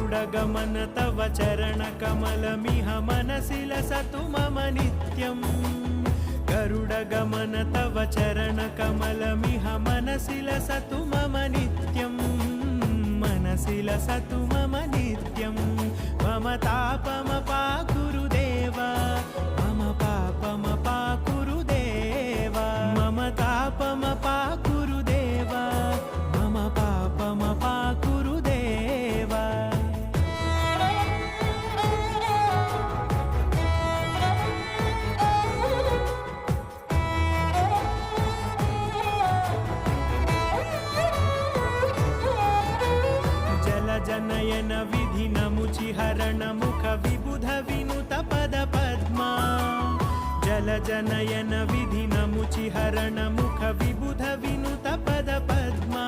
गरुडगमन तव चरणकमलमिह मनसि लसतु मम नित्यम् गरुडगमन तव चरणकमलमिह मनसि लसतु मम नित्यम् मनसि लसतु मम नित्यम् मम तापमपाकुरु देव मम पापमपाकुरु देव मम तापमपाकुरु देव मम पापमपाकुरु देव जनयन विधिनमुचिहरण मुख विबुध विनुत पद पद्मा जल जनयन विधिनमुचिहरण मुख विबुध विनुत पद पद्मा